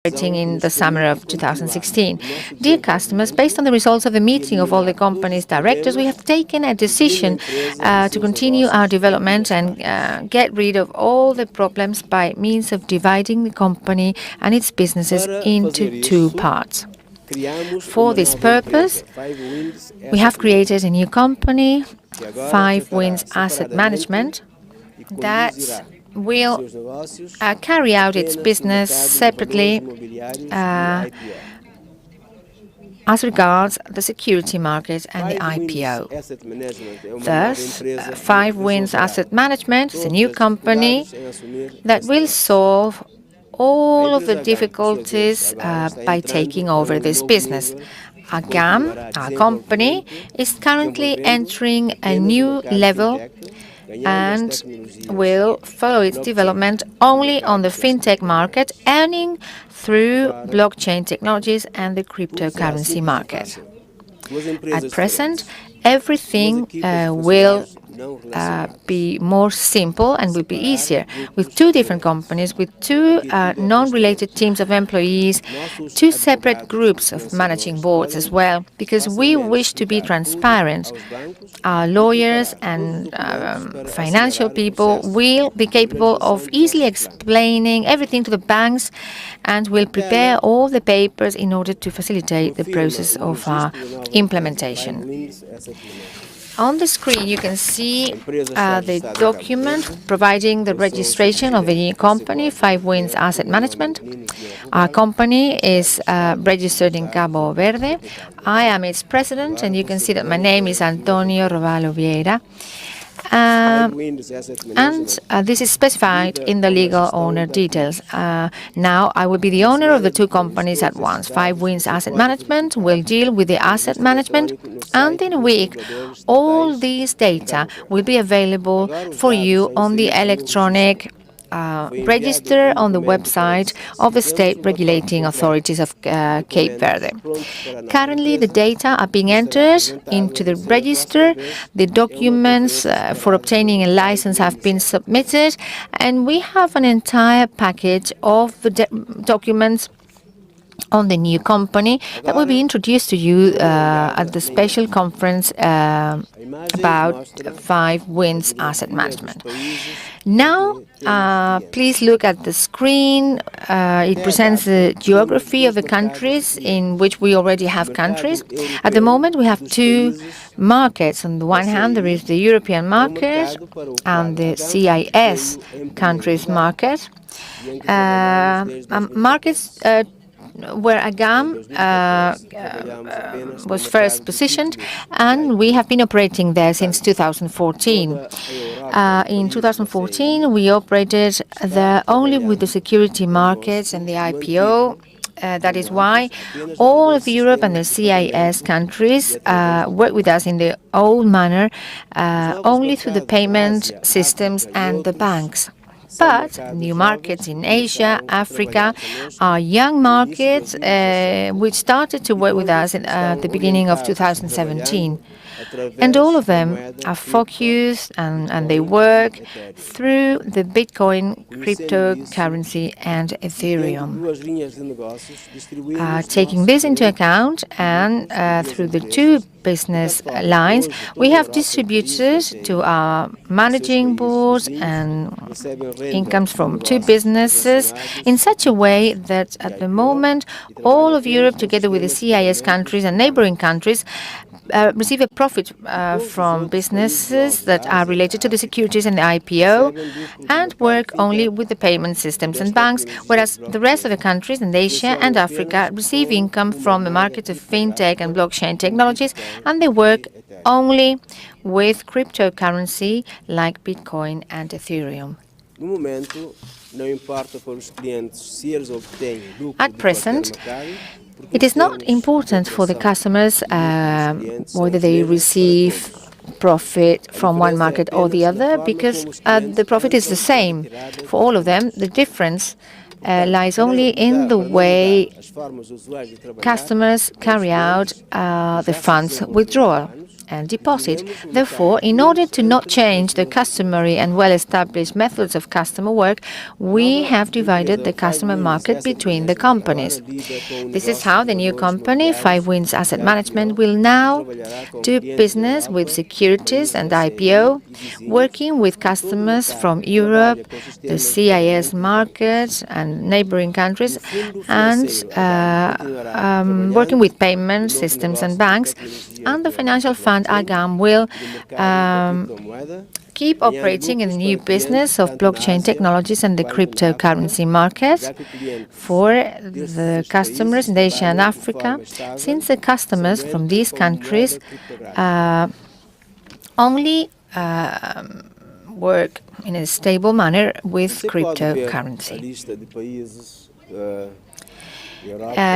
in the summer of 2016. Dear customers, based on the results of the meeting of all the company's directors, we have taken a decision to continue our development and get rid of all the problems by means of dividing the company and its businesses into two parts. For this purpose, we have created a new company, Five Winds Asset Management, that will carry out its business separately as regards the security market and the IPO. Thus, Five Winds Asset Management is a new company that will solve all of the difficulties by taking over this business. AGAM, our company, is currently entering a new level and will follow its development only on the fintech market, earning through blockchain technologies and the cryptocurrency market. At present, everything will be more simple and will be easier, with two different companies, with two non-related teams of employees, two separate groups of managing boards as well, because we wish to be transparent. Our lawyers and financial people will be capable of easily explaining everything to the banks and will prepare all the papers in order to facilitate the process of our implementation. On the screen, you can see the document providing the registration of a new company, Five Winds Asset Management. Our company is registered in Cabo Verde. I am its president, and you can see that my name is Antonino Rubalo. This is specified in the legal owner details. Now, I will be the owner of the two companies at once. Five Winds Asset Management will deal with the asset management, and in a week, all these data will be available for you on the electronic register on the website of the state regulating authorities of Cape Verde. Currently, the data are being entered into the register. The documents for obtaining a license have been submitted, and we have an entire package of the documents on the new company that will be introduced to you at the special conference about Five Winds Asset Management. Now, please look at the screen. It presents the geography of the countries in which we already have countries. At the moment, we have two markets. On the one hand, there is the European market and the CIS countries market. Markets where AGAM was first positioned, and we have been operating there since 2014. In 2014, we operated there only with the security markets and the IPO. That is why all of Europe and the CIS countries work with us in the old manner, only through the payment systems and the banks. But new markets in Asia, Africa, are young markets which started to work with us at the beginning of 2017. And all of them are focused and they work through the Bitcoin, cryptocurrency, and Ethereum. Taking this into account and through the two business lines, we have distributed to our managing boards and incomes from two businesses in such a way that at the moment all of Europe, together with the CIS countries and neighboring countries, receive a profit from businesses that are related to the securities and the IPO and work only with the payment systems and banks, whereas the rest of the countries in Asia and Africa receive income from the market of fintech and blockchain technologies, and they work only with cryptocurrency like Bitcoin and Ethereum. At present, it is not important for the customers whether they receive profit from one market or the other, because the profit is the same for all of them. The difference lies only in the way customers carry out the funds withdrawal. and deposit. Therefore, in order to not change the customary and well-established methods of customer work, we have divided the customer market between the companies. This is how the new company, Five Winds Asset Management, will now do business with securities and IPO, working with customers from Europe, the CIS markets and neighboring countries, and working with payment systems and banks. And the financial fund AGAM will keep operating in the new business of blockchain technologies and the cryptocurrency market for the customers in Asia and Africa, since the customers from these countries only work in a stable manner with cryptocurrency.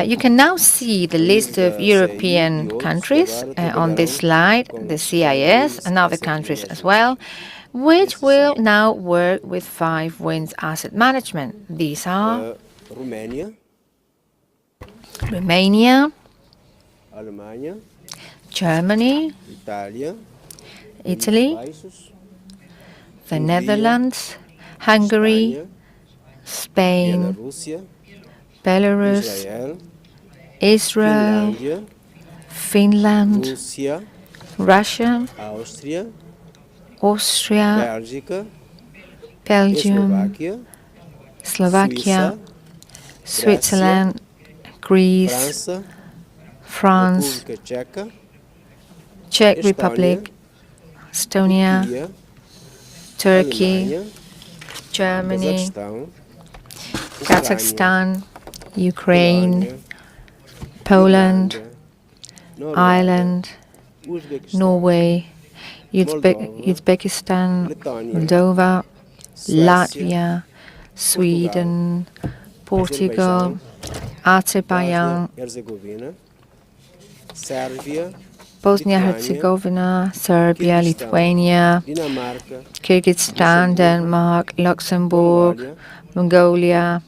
You can now see the list of European countries on this slide, the CIS and other countries as well, which will now work with Five Winds Asset Management. These are Romania, Germany, Italy, the Netherlands, Hungary, Spain, Belarus, Israel, Finland, Russia, Austria, Belgium, Slovakia, Switzerland, Greece, France, Czech Republic, Estonia, Turkey, Germany, Kazakhstan, Ukraine, Poland, Ireland, Norway, Uzbekistan, Moldova, Latvia, Sweden, Portugal, Azerbaijan, Bosnia-Herzegovina, Serbia, Lithuania, Kyrgyzstan, Denmark, Luxembourg, Mongolia,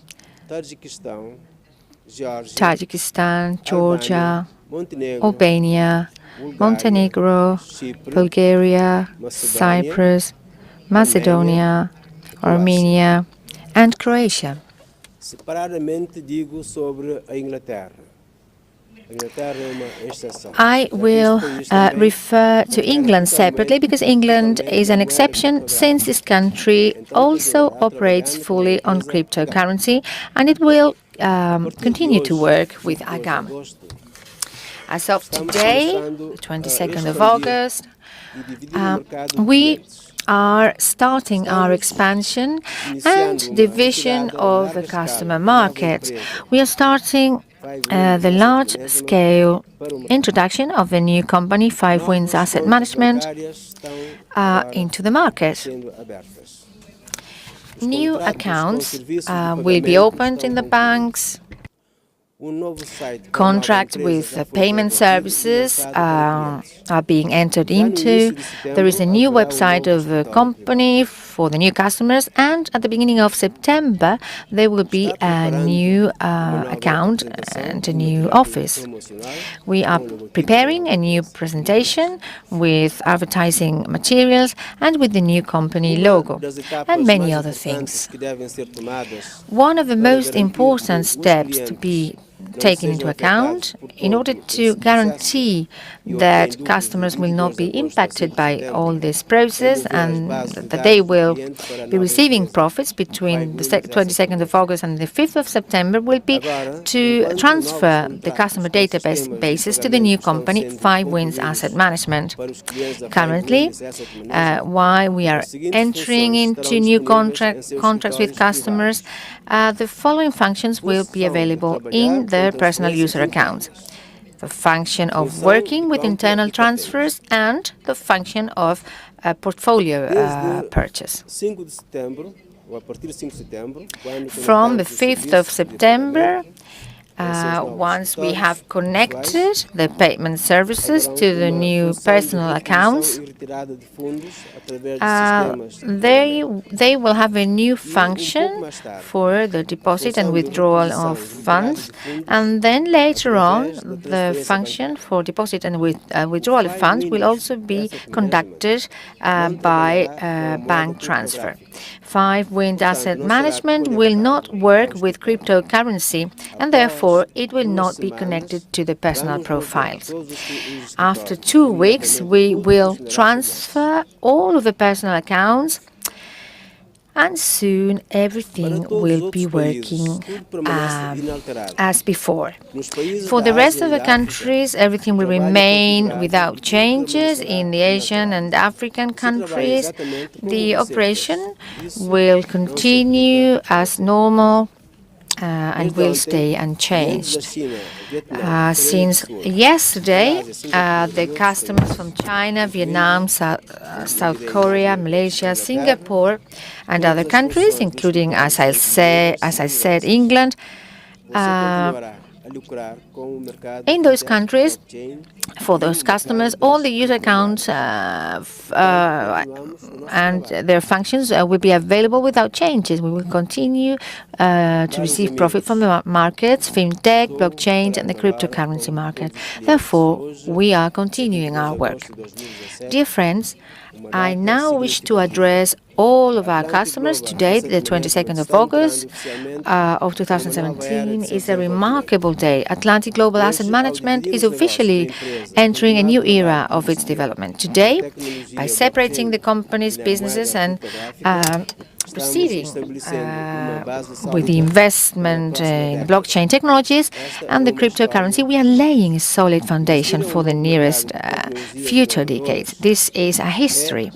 Tajikistan, Georgia, Albania, Montenegro, Bulgaria, Cyprus, Macedonia, Armenia, and Croatia. I will refer to England separately because England is an exception, since this country also operates fully on cryptocurrency, and it will continue to work with AGAM. As of today, the 22nd of August, we are starting our expansion and division of the customer market. We are starting the large-scale introduction of the new company, Five Winds Asset Management, into the market. New accounts will be opened in the banks. Contracts with payment services are being entered into. There is a new website of the company for the new customers, and at the beginning of September there will be a new account and a new office. We are preparing a new presentation with advertising materials and with the new company logo and many other things. One of the most important steps to be taken into account in order to guarantee that customers will not be impacted by all this process and that they will be receiving profits between the 22nd of August and the 5th of September will be to transfer the customer databases to the new company, Five Winds Asset Management. Currently, while we are entering into new contracts with customers, the following functions will be available in their personal user accounts: the function of working with internal transfers and the function of portfolio purchase. From the 5th of September, Once we have connected the payment services to the new personal accounts, they will have a new function for the deposit and withdrawal of funds, and then later on the function for deposit and withdrawal of funds will also be conducted by bank transfer. Five Wind Asset Management will not work with cryptocurrency, and therefore it will not be connected to the personal profiles. After 2 weeks, we will transfer all of the personal accounts, and soon everything will be working as before. For the rest of the countries, everything will remain without changes. In the Asian and African countries, the operation will continue as normal and will stay unchanged. Since yesterday, the customers from China, Vietnam, South Korea, Malaysia, Singapore, and other countries, including, as I said, England, in those countries, for those customers, all the user accounts and their functions will be available without changes. We will continue to receive profit from the markets, fintech, blockchain, and the cryptocurrency market. Therefore, we are continuing our work. Dear friends, I now wish to address all of our customers. Today, the 22nd of August of 2017, is a remarkable day. Atlantic Global Asset Management is officially entering a new era of its development. Today, by separating the company's businesses and proceeding with the investment in blockchain technologies and the cryptocurrency, we are laying a solid foundation for the nearest future decades. This is a history.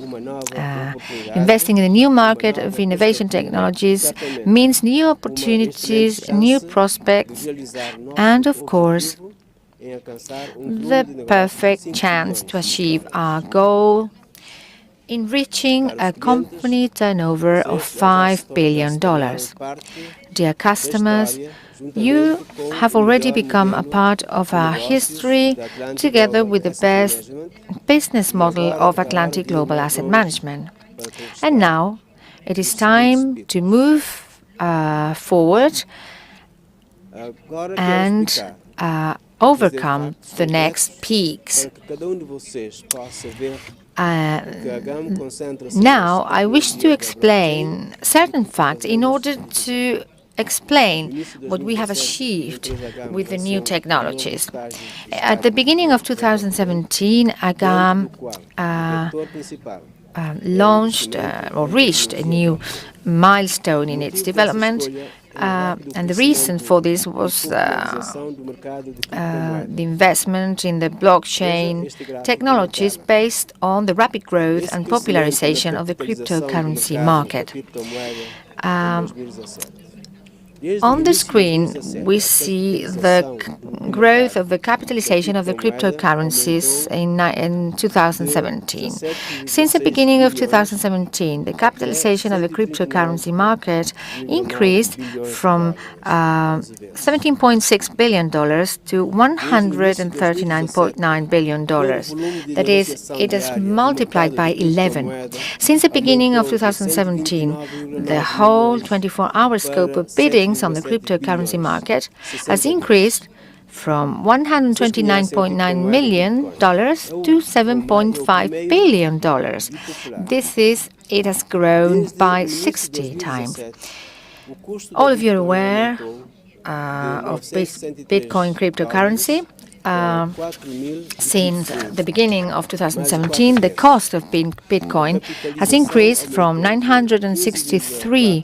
Investing in a new market of innovation technologies means new opportunities, new prospects, and of course, the perfect chance to achieve our goal in reaching a company turnover of $5 billion. Dear customers, you have already become a part of our history, together with the best business model of Atlantic Global Asset Management. And now it is time to move forward and overcome the next peaks. Now, I wish to explain certain facts in order to explain what we have achieved with the new technologies. At the beginning of 2017, AGAM launched or reached a new milestone in its development. And the reason for this was the investment in the blockchain technologies based on the rapid growth and popularization of the cryptocurrency market. On the screen, we see the growth of the capitalization of the cryptocurrencies in 2017. Since the beginning of 2017, the capitalization of the cryptocurrency market increased from $17.6 billion to $139.9 billion. That is, it has multiplied by 11. Since the beginning of 2017, the whole 24-hour scope of bidding on the cryptocurrency market has increased from $129.9 million to $7.5 billion. It has grown by 60 times. All of you are aware of Bitcoin cryptocurrency. Since the beginning of 2017, the cost of Bitcoin has increased from $963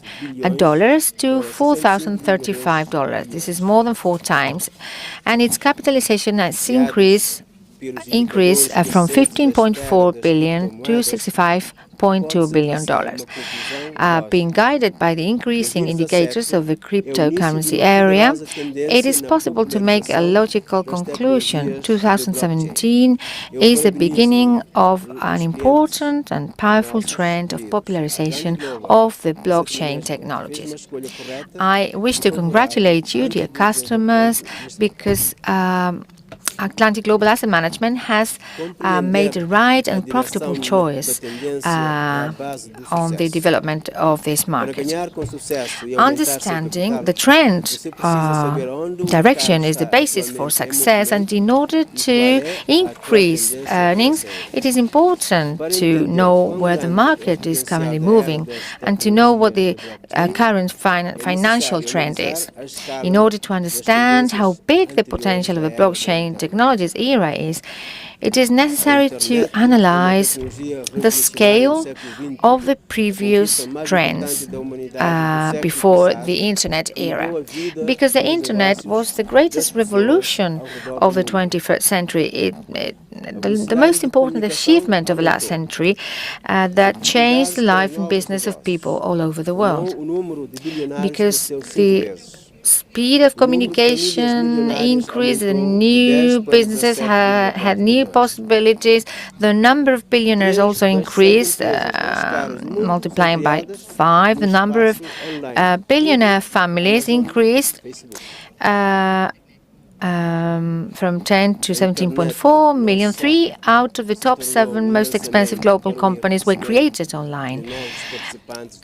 to $4,035. This is more than 4 times, and its capitalization has increased increased from 15.4 billion to 65.2 billion dollars. Being guided by the increasing indicators of the cryptocurrency area, it is possible to make a logical conclusion. 2017 is the beginning of an important and powerful trend of popularization of the blockchain technologies. I wish to congratulate you, dear customers, because Atlantic Global Asset Management has made a right and profitable choice on the development of this market. Understanding the trend direction is the basis for success, and in order to increase earnings, it is important to know where the market is currently moving and to know what the current financial trend is. In order to understand how big the potential of the blockchain technologies era is, it is necessary to analyze the scale of the previous trends before the Internet era. Because the Internet was the greatest revolution of the 21st century, the most important achievement of the last century that changed the life and business of people all over the world. Because the speed of communication increased, the new businesses had new possibilities, the number of billionaires also increased, multiplying by 5. The number of billionaire families increased from 10 to 17.4 million. 3 out of the top 7 most expensive global companies were created online.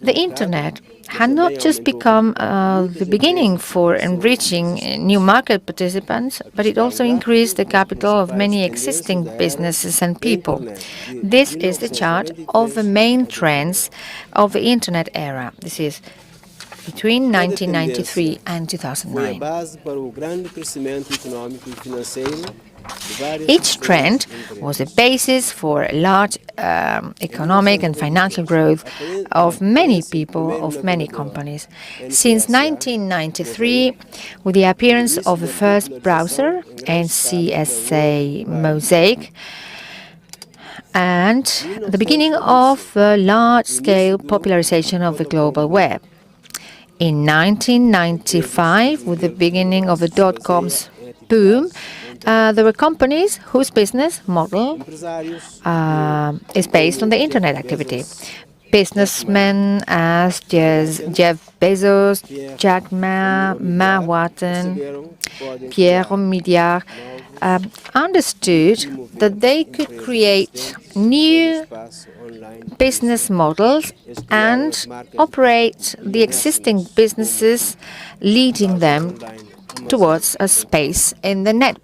The Internet had not just become the beginning for enriching new market participants, but it also increased the capital of many existing businesses and people. This is the chart of the main trends of the Internet era. This is between 1993 and 2009. Each trend was a basis for large economic and financial growth of many people, of many companies. Since 1993, with the appearance of the first browser, NCSA Mosaic, and the beginning of the large-scale popularization of the global web. In 1995, with the beginning of the dot-coms boom, there were companies whose business model is based on the Internet activity. Businessmen as Jeff Bezos, Jack Ma, Ma Wharton, Pierre Omidyar understood that they could create new business models and operate the existing businesses, leading them towards a space in the net.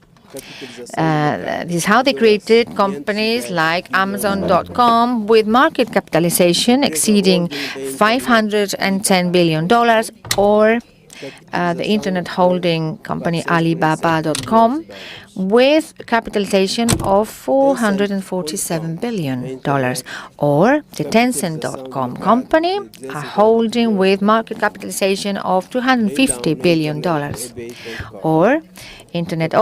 This is how they created companies like Amazon.com with market capitalization exceeding $510 billion, or the internet holding company Alibaba.com with capitalization of $447 billion, or the Tencent.com company, a holding with market capitalization of $250 billion, or Internet